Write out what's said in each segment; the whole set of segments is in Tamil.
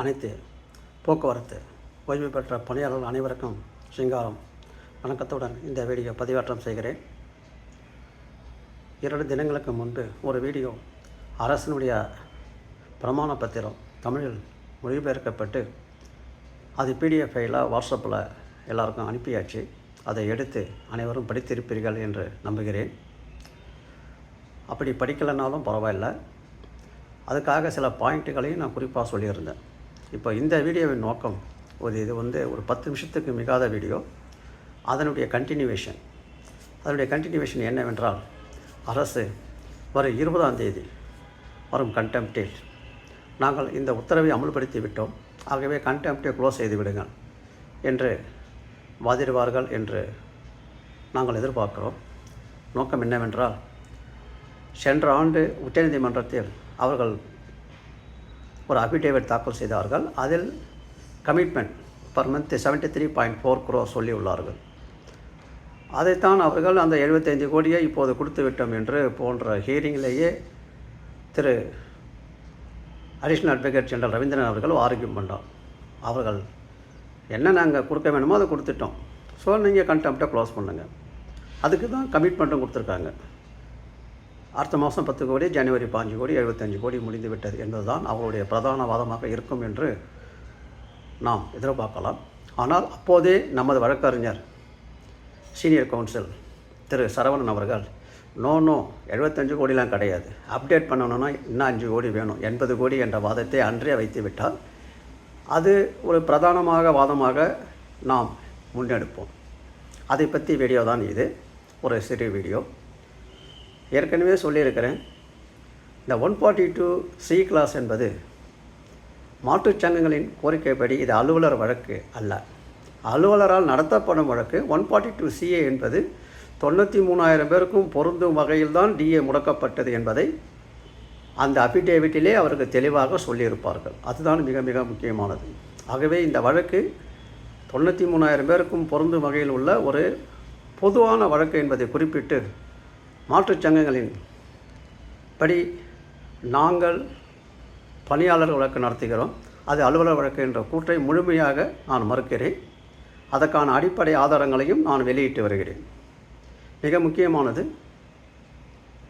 அனைத்து போக்குவரத்து ஓய்வு பெற்ற பணியாளர்கள் அனைவருக்கும் சிங்காரம் வணக்கத்துடன் இந்த வீடியோ பதிவேற்றம் செய்கிறேன். 2 தினங்களுக்கு முன்பு ஒரு வீடியோ அரசினுடைய பிரமாண பத்திரம் தமிழில் மொழிபெயர்க்கப்பட்டு அது PDF ஃபைலாக வாட்ஸ்அப்பில் எல்லாருக்கும் அனுப்பியாச்சு. அதை எடுத்து அனைவரும் படித்திருப்பீர்கள் என்று நம்புகிறேன். அப்படி படிக்கலைனாலும் பரவாயில்லை, அதுக்காக சில பாயிண்ட்டுகளையும் நான் குறிப்பாக சொல்லியிருந்தேன். இப்போ இந்த வீடியோவின் நோக்கம் இது ஒரு 10 நிமிஷத்துக்கு மிகாத வீடியோ. அதனுடைய கண்டினியூவேஷன் என்னவென்றால், அரசு வரும் 20ஆம் தேதி வரும் கண்டெம்ப்டில் நாங்கள் இந்த உத்தரவை அமல்படுத்தி விட்டோம், ஆகவே கண்டெம்ப்டை க்ளோஸ் செய்து விடுங்கள் என்று வாதிடுவார்கள் என்று நாங்கள் எதிர்பார்க்கிறோம். நோக்கம் என்னவென்றால், சென்ற ஆண்டு உச்சநீதிமன்றத்தில் அவர்கள் ஒரு அஃபிடேவிட் தாக்கல் செய்தார்கள். அதில் கமிட்மெண்ட் பர் மந்த் 73.4 crore சொல்லியுள்ளார்கள். அதைத்தான் அவர்கள் அந்த 75 கோடியை இப்போது கொடுத்து விட்டோம் என்று போன்ற ஹியரிங்கிலேயே திரு அடிஷ்னல் அட்வொகேட் ஜெனரல் ரவீந்திரன் அவர்கள் ஆரோக்கியம் பண்ணார். அவர்கள் என்ன நாங்கள் கொடுக்க வேணுமோ அதை கொடுத்துட்டோம், ஸோ நீங்கள் கண்டெம்ப்டை க்ளோஸ் பண்ணுங்கள். அதுக்கு தான் கமிட்மெண்ட்டும் கொடுத்துருக்காங்க. அடுத்த மாதம் 10 கோடி, ஜனவரி 5 கோடி, 75 கோடி முடிந்து விட்டது என்பதுதான் அவருடைய பிரதான வாதமாக இருக்கும் என்று நாம் எதிர்பார்க்கலாம். ஆனால் அப்போதே நமது வழக்கறிஞர் சீனியர் கவுன்சில் திரு சரவணன் அவர்கள் நோ 75 கோடிலாம் கிடையாது, அப்டேட் பண்ணணுன்னா இன்னும் 5 கோடி வேணும், 80 கோடி என்ற வாதத்தை அன்றே வைத்து விட்டால் அது ஒரு பிரதானமாக வாதமாக நாம் முன்னெடுப்போம். அதை பற்றி வீடியோ தான் இது, ஒரு சிறு வீடியோ. ஏற்கனவே சொல்லியிருக்கிறேன், இந்த 142C கிளாஸ் என்பது மாற்றுச் சங்கங்களின் கோரிக்கைப்படி இது அலுவலர் வழக்கு அல்ல, அலுவலரால் நடத்தப்படும் வழக்கு. 142CA என்பது 93,000 பேருக்கும் பொருந்தும் வகையில்தான் DA முடக்கப்பட்டது என்பதை அந்த அஃபிடேவிட்டிலே அவருக்கு தெளிவாக சொல்லியிருப்பார்கள். அதுதான் மிக மிக முக்கியமானது. ஆகவே இந்த வழக்கு 93,000 பேருக்கும் பொருந்தும் வகையில் உள்ள ஒரு பொதுவான வழக்கு என்பதை குறிப்பிட்டு, மாற்றுச் சங்கங்களின் படி நாங்கள் பணியாளர் வழக்கு நடத்துகிறோம், அது அலுவலர் வழக்கு என்ற கூற்றை முழுமையாக நான் மறுக்கிறேன். அதற்கான அடிப்படை ஆதாரங்களையும் நான் வெளியிட்டு வருகிறேன். மிக முக்கியமானது,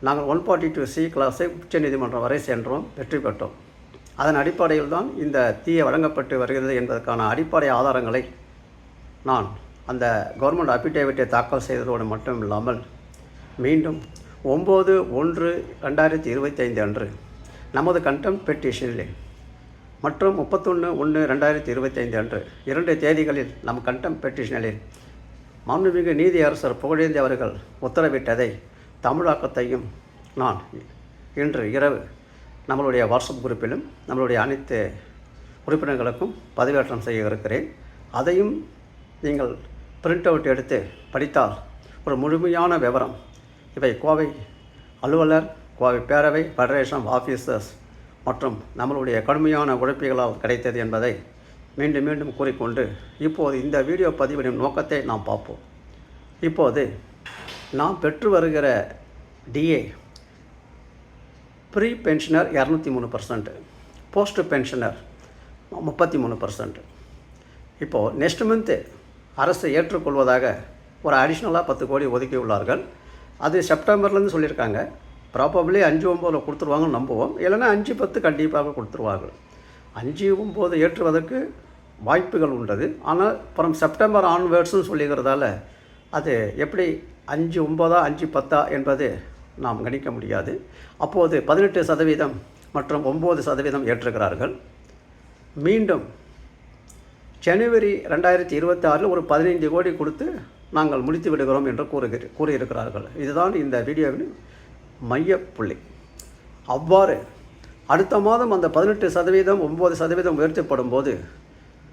நாங்கள் 142C கிளாஸை உச்சநீதிமன்றம் வரை சென்றோம், வெற்றி பெற்றோம். அதன் அடிப்படையில் தான் இந்த தீயை வழங்கப்பட்டு வருகிறது என்பதற்கான அடிப்படை ஆதாரங்களை நான் அந்த கவர்மெண்ட் அஃபிடேவிட்டை தாக்கல் செய்ததோடு மட்டும் இல்லாமல், மீண்டும் 9/1/2025 அன்று நமது கண்டெம்ப்ட் பெட்டிஷனில் மற்றும் 31/1/2025 அன்று 2 தேதிகளில் நம் கண்டெம்ப்ட் பெட்டிஷனில் மாண்புமிகு நீதியரசர் புகழேந்தி அவர்கள் உத்தரவிட்டதை தமிழாக்கத்தையும் நான் இன்று இரவு நம்மளுடைய வாட்ஸ்அப் குரூப்பிலும் நம்மளுடைய அனைத்து உறுப்பினர்களுக்கும் பதிவேற்றம் செய்ய இருக்கிறேன். அதையும் நீங்கள் பிரிண்ட் அவுட் எடுத்து படித்தால் ஒரு முழுமையான விவரம், இவை கோவை அலுவலர், கோவை பேரவை, ஃபெடரேஷன் ஆஃபீஸர்ஸ் மற்றும் நம்மளுடைய கடுமையான உழைப்புகளால் கிடைத்தது என்பதை மீண்டும் மீண்டும் கூறிக்கொண்டு, இப்போது இந்த வீடியோ பதிவின் நோக்கத்தை நாம் பார்ப்போம். இப்போது நாம் பெற்று வருகிற DA pre pensioner 203%, post pensioner 33%. இப்போது நெக்ஸ்ட் மந்த்து அரசு ஏற்றுக்கொள்வதாக ஒரு அடிஷ்னலாக 10 கோடி ஒதுக்கியுள்ளார்கள். அது செப்டம்பர்லேருந்து சொல்லியிருக்காங்க. ப்ராபப்ளி 5/9 கொடுத்துருவாங்கன்னு நம்புவோம், இல்லைன்னா 5/10 கண்டிப்பாக கொடுத்துருவார்கள். 5/9 ஏற்றுவதற்கு வாய்ப்புகள் உள்ளது. ஆனால் அப்புறம் செப்டம்பர் ஆன்வேர்ட்ஸ்னு சொல்லிக்கிறதால அது எப்படி 5/9 5/10 என்பது நாம் கணிக்க முடியாது. அப்போது 18% மற்றும் 9% ஏற்றுகிறார்கள். மீண்டும் ஜனவரி 2026 ஒரு 15 கோடி கொடுத்து நாங்கள் முடித்து விடுகிறோம் என்று கூறியிருக்கிறார்கள். இதுதான் இந்த வீடியோவின் மையப்புள்ளி. அவ்வாறு அடுத்த மாதம் அந்த 18% 9% உயர்த்தப்படும் போது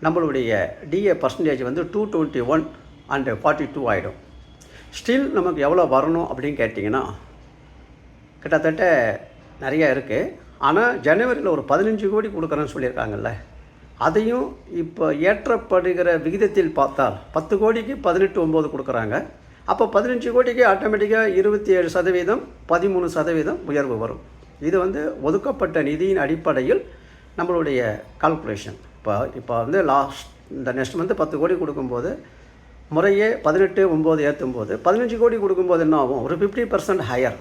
நம்மளுடைய DA பர்சன்டேஜ் 221 and 42 ஆகிடும். ஸ்டில் நமக்கு எவ்வளோ வரணும் அப்படின்னு கேட்டிங்கன்னா, கிட்டத்தட்ட நிறையா இருக்குது. ஆனால் ஜனவரியில் ஒரு 15 கோடி கொடுக்குறேன்னு சொல்லியிருக்காங்கல்ல, அதையும் இப்போ ஏற்றப்படுகிற விகிதத்தில் பார்த்தால் 10 கோடிக்கு 18/9 கொடுக்குறாங்க. அப்போ 15 கோடிக்கு ஆட்டோமேட்டிக்காக 27%, 13% உயர்வு வரும். இது ஒதுக்கப்பட்ட நிதியின் அடிப்படையில் நம்மளுடைய கால்குலேஷன். இப்போ வந்து இந்த நெக்ஸ்ட் மந்த்து 10 கோடி கொடுக்கும்போது முறையே 18/9 ஏற்றும்போது 15 கோடி கொடுக்கும்போது என்ன ஆகும்? ஒரு 50% ஹையர்.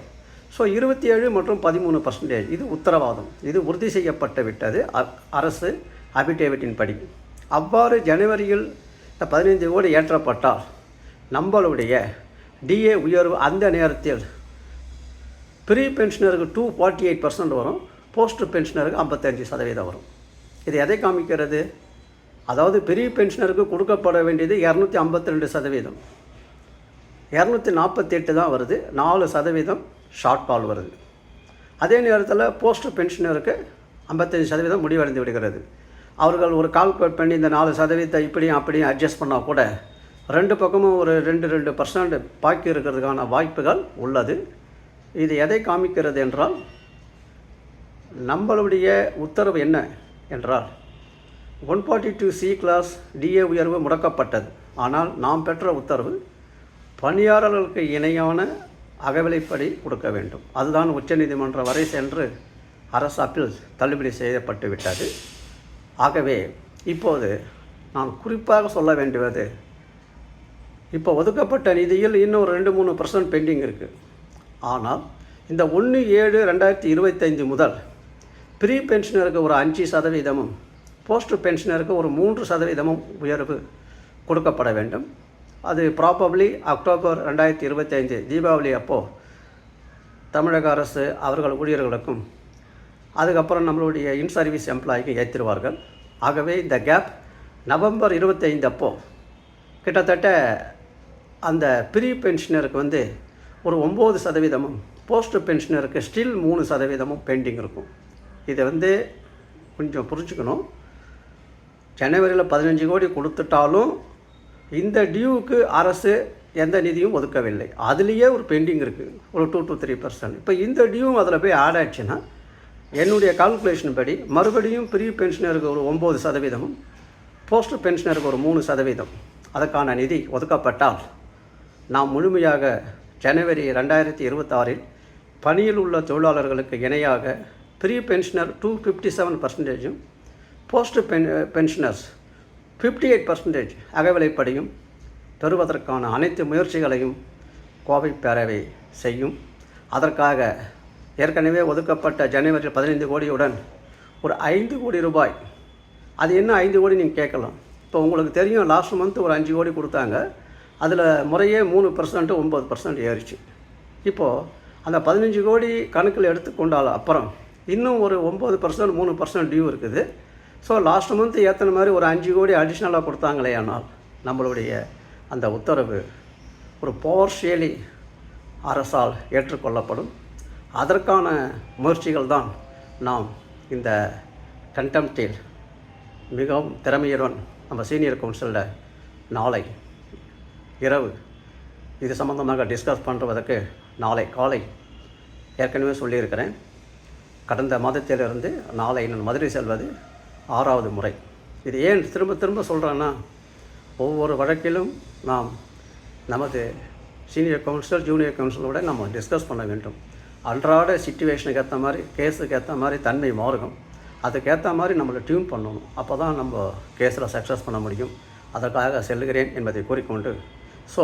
ஸோ 27 மற்றும் 13% இது உத்தரவாதம். இது உறுதி செய்யப்பட்டு விட்டது அரசு அபிடேவிட்டின் படி. அவ்வாறு ஜனவரியில் இந்த 15 கோடி ஏற்றப்பட்டால் நம்மளுடைய டிஏ உயர்வு அந்த நேரத்தில் ப்ரீ பென்ஷனருக்கு 248% வரும், போஸ்ட் பென்ஷனருக்கு 55% வரும். இது எதை காமிக்கிறது? அதாவது ப்ரீ பென்ஷனருக்கு கொடுக்கப்பட வேண்டியது 252%, 248 தான் வருது, 4% ஷார்ட் ஃபால் வருது. அதே நேரத்தில் போஸ்ட் பென்ஷனருக்கு 55% முடிவடைந்து விடுகிறது. அவர்கள் ஒரு கால்குலேட் பண்ணி இந்த 4% இப்படியும் அப்படியும் அட்ஜஸ்ட் பண்ணால் கூட 2 பக்கமும் ஒரு 2% பாக்கி இருக்கிறதுக்கான வாய்ப்புகள் உள்ளது. இது எதை காமிக்கிறது என்றால், நம்மளுடைய உத்தரவு என்ன என்றால் 142C கிளாஸ் டிஏ உயர்வு முடக்கப்பட்டது. ஆனால் நாம் பெற்ற உத்தரவு பணியாளர்களுக்கு இணையான அகவிலைப்படி கொடுக்க வேண்டும். அதுதான் உச்சநீதிமன்றம் வரை சென்று அரசு அப்பீல் தள்ளுபடி செய்யப்பட்டு விட்டது. ஆகவே இப்போது நான் குறிப்பாக சொல்ல வேண்டியது, இப்போ ஒதுக்கப்பட்ட நிதியில் இன்னும் 2-3% பெண்டிங் இருக்குது. ஆனால் இந்த 1/7/2025 முதல் ப்ரீ பென்ஷனருக்கு ஒரு 5%, போஸ்ட் பென்ஷனருக்கு ஒரு 3% உயர்வு கொடுக்கப்பட வேண்டும். அது ப்ராபப்ளி அக்டோபர் 2025 தீபாவளி அப்போது தமிழக அரசு அவர்கள் ஊழியர்களுக்கும் அதுக்கப்புறம் நம்மளுடைய இன் சர்வீஸ் எம்ப்ளாய்க்கும் ஏற்றிடுவார்கள். ஆகவே இந்த கேப் நவம்பர் 25 அப்போது கிட்டத்தட்ட அந்த ப்ரீ பென்ஷனருக்கு வந்து ஒரு 9%, போஸ்ட் பென்ஷனருக்கு ஸ்டில் 3% பெண்டிங் இருக்கும். இதை வந்து கொஞ்சம் புரிஞ்சுக்கணும். ஜனவரியில் 15 கோடி கொடுத்துட்டாலும் இந்த டியூவுக்கு அரசு எந்த நிதியும் ஒதுக்கவில்லை. அதுலேயே ஒரு பெண்டிங் இருக்குது, ஒரு 2-3%. இப்போ இந்த டியூவும் அதில் போய் ஆட் ஆகிடுச்சுன்னா என்னுடைய கால்குலேஷன் படி மறுபடியும் ப்ரீ பென்ஷனருக்கு ஒரு 9%, போஸ்ட் பென்ஷனருக்கு ஒரு 3% அதற்கான நிதி ஒதுக்கப்பட்டால் நாம் முழுமையாக ஜனவரி 2026 பணியில் உள்ள தொழிலாளர்களுக்கு இணையாக ப்ரீ பென்ஷனர் 257%, போஸ்ட் பென்ஷனர்ஸ் 58% அகவிலைப்படியும் பெறுவதற்கான அனைத்து முயற்சிகளையும் கோவை பேரவை செய்யும். அதற்காக ஏற்கனவே ஒதுக்கப்பட்ட ஜனவரி 15 கோடியுடன் ஒரு 5 கோடி ரூபாய், அது என்ன 5 கோடி நீங்கள் கேட்கலாம். இப்போ உங்களுக்கு தெரியும், லாஸ்ட் மந்த் ஒரு 5 கோடி கொடுத்தாங்க, அதில் முறையே 3% 9% ஏறிச்சு. இப்போது அந்த 15 கோடி கணக்கில் எடுத்துக்கொண்டால் அப்புறம் இன்னும் ஒரு 9% 3% டியூ இருக்குது. ஸோ லாஸ்ட் மந்த் ஏற்றின மாதிரி ஒரு 5 கோடி அடிஷ்னலாக கொடுத்தாங்களே. ஆனால் நம்மளுடைய அந்த உத்தரவு ஒரு பார்ஷியலி அரசால் ஏற்றுக்கொள்ளப்படும். அதற்கான முயற்சிகள் தான் நாம் இந்த கண்டெம்ப்டில் மிகவும் திறமையுடன் நம்ம சீனியர் கவுன்சிலில் நாளை இரவு இது சம்பந்தமாக டிஸ்கஸ் பண்ணுறதுக்கு நாளை காலை ஏற்கனவே சொல்லியிருக்கிறேன். கடந்த மாதத்திலிருந்து நாளை நான் மதுரை செல்வது 6வது முறை. இது ஏன் திரும்ப திரும்ப சொல்கிறேன்னா, ஒவ்வொரு வழக்கிலும் நாம் நமது சீனியர் கவுன்சிலர் ஜூனியர் கவுன்சிலரோட நம்ம டிஸ்கஸ் பண்ண வேண்டும். அன்றாட சிச்சுவேஷனுக்கு ஏற்ற மாதிரி, கேஸுக்கு ஏற்ற மாதிரி தன்மை மாறும். அதுக்கேற்ற மாதிரி நம்மளை டியூன் பண்ணணும். அப்போ தான் நம்ம கேஸில் சக்ஸஸ் பண்ண முடியும். அதற்காக செல்கிறேன் என்பதை கூறிக்கொண்டு, ஸோ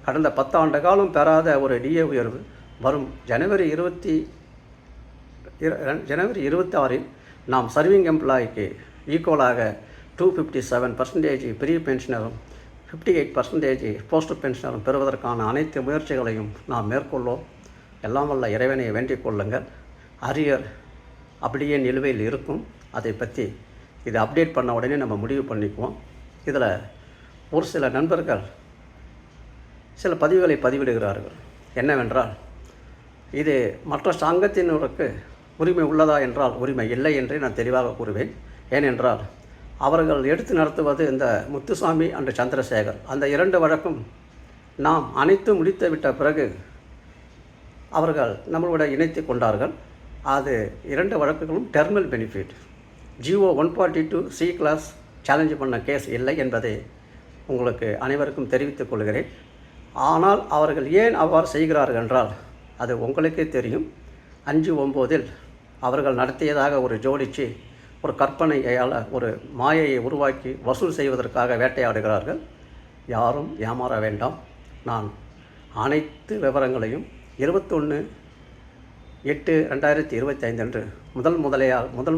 கடந்த 10 ஆண்டு காலம் பெறாத ஒரு டிஏ உயர்வு வரும் ஜனவரி 26 நாம் சர்விங் எம்ப்ளாய்க்கு ஈக்குவலாக 257% ப்ரீ பென்ஷனரும் 58% போஸ்ட் பென்ஷனரும் பெறுவதற்கான அனைத்து முயற்சிகளையும் நாம் மேற்கொள்ளோம். எல்லாம் வல்ல இறைவனை வேண்டிக் கொள்ளுங்கள். அரியர் அப்படியே நிலுவையில் இருக்கும். அதை பற்றி இதை அப்டேட் பண்ண உடனே நம்ம முடிவு பண்ணிக்குவோம். இதில் ஒரு சில நண்பர்கள் சில பதிவுகளை பதிவிடுகிறார்கள். என்னவென்றால், இது மற்ற சங்கத்தினருக்கு உரிமை உள்ளதா என்றால் உரிமை இல்லை என்றே நான் தெளிவாக கூறுவேன். ஏனென்றால் அவர்கள் எடுத்து நடத்துவது இந்த முத்துசாமி அண்ட் சந்திரசேகர். அந்த 2 வழக்கும் நாம் அனைத்து முடித்து விட்ட பிறகு அவர்கள் நம்மளோட இணைத்து கொண்டார்கள். அது 2 வழக்குகளும் terminal benefit. GO 142C clause challenge பண்ண கேஸ் இல்லை என்பதை உங்களுக்கு அனைவருக்கும் தெரிவித்துக் கொள்கிறேன். ஆனால் அவர்கள் ஏன் அவ்வாறு செய்கிறார்கள் என்றால் அது உங்களுக்கே தெரியும். 5/9 அவர்கள் நடத்தியதாக ஒரு ஜோடிச்சு ஒரு கற்பனையால் ஒரு மாயையை உருவாக்கி வசூல் செய்வதற்காக வேட்டையாடுகிறார்கள். யாரும் ஏமாற வேண்டாம். நான் அனைத்து விவரங்களையும் 21/8/2025 அன்று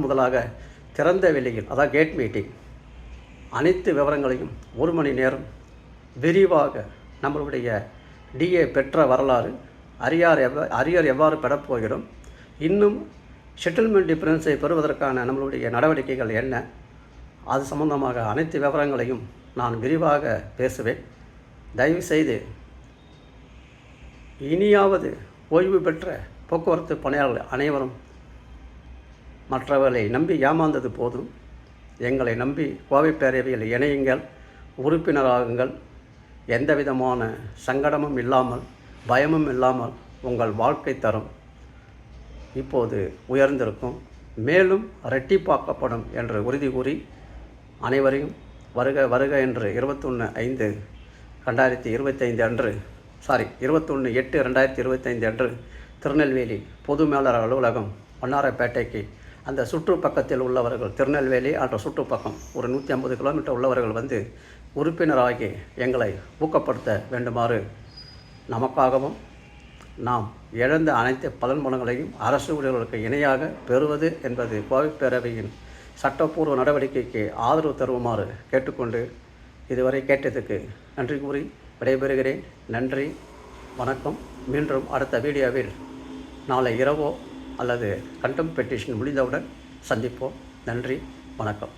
முதலாக திறந்த வெளியில், அதாவது கேட் மீட்டிங், அனைத்து விவரங்களையும் 1 மணி நேரம் விரிவாக நம்மளுடைய டிஏ பெற்ற வரலாறு, அரியர் எவ்வாறு பெறப்போகிறோம், இன்னும் செட்டில்மெண்ட் டிஃபரன்ஸை பெறுவதற்கான நம்மளுடைய நடவடிக்கைகள் என்ன, அது சம்பந்தமாக அனைத்து விவரங்களையும் நான் விரிவாக பேசுவேன். தயவுசெய்து இனியாவது ஓய்வு பெற்ற போக்குவரத்து பணியாளர்கள் அனைவரும் மற்றவர்களை நம்பி ஏமாந்தது போதும். எங்களை நம்பி கோவை பேரவையில் இணையுங்கள், உறுப்பினராகுங்கள். எந்த விதமான சங்கடமும் இல்லாமல், பயமும் இல்லாமல் உங்கள் வாழ்க்கை தரம் இப்போது உயர்ந்திருக்கும், மேலும் இரட்டிப்பாக்கப்படும் என்று உறுதி கூறி அனைவரையும் வருக வருக என்று 21/8/2025 அன்று 21/8/2025 அன்று திருநெல்வேலி பொது மேலாளர் அலுவலகம் வண்ணாரப்பேட்டைக்கு அந்த சுற்றுப்பக்கத்தில் உள்ளவர்கள், திருநெல்வேலி என்ற சுற்றுப்பக்கம் ஒரு 150 கிலோமீட்டர் உள்ளவர்கள் வந்து உறுப்பினராகி எங்களை ஊக்கப்படுத்த வேண்டுமாறு, நமக்காகவும் நாம் இழந்த அனைத்து பலன்களையும் அரசு ஊழியர்களுக்கு இணையாக பெறுவது என்பது கோவை பேரவையின் சட்டப்பூர்வ நடவடிக்கைக்கு ஆதரவு தருமாறு கேட்டுக்கொண்டு இதுவரை கேட்டதுக்கு நன்றி கூறி விடைபெறுகிறேன். நன்றி, வணக்கம். மீண்டும் அடுத்த வீடியோவில் நாளை இரவோ அல்லது கண்டெம்ட் பெட்டிஷன் முடிந்தவுடன் சந்திப்போம். நன்றி, வணக்கம்.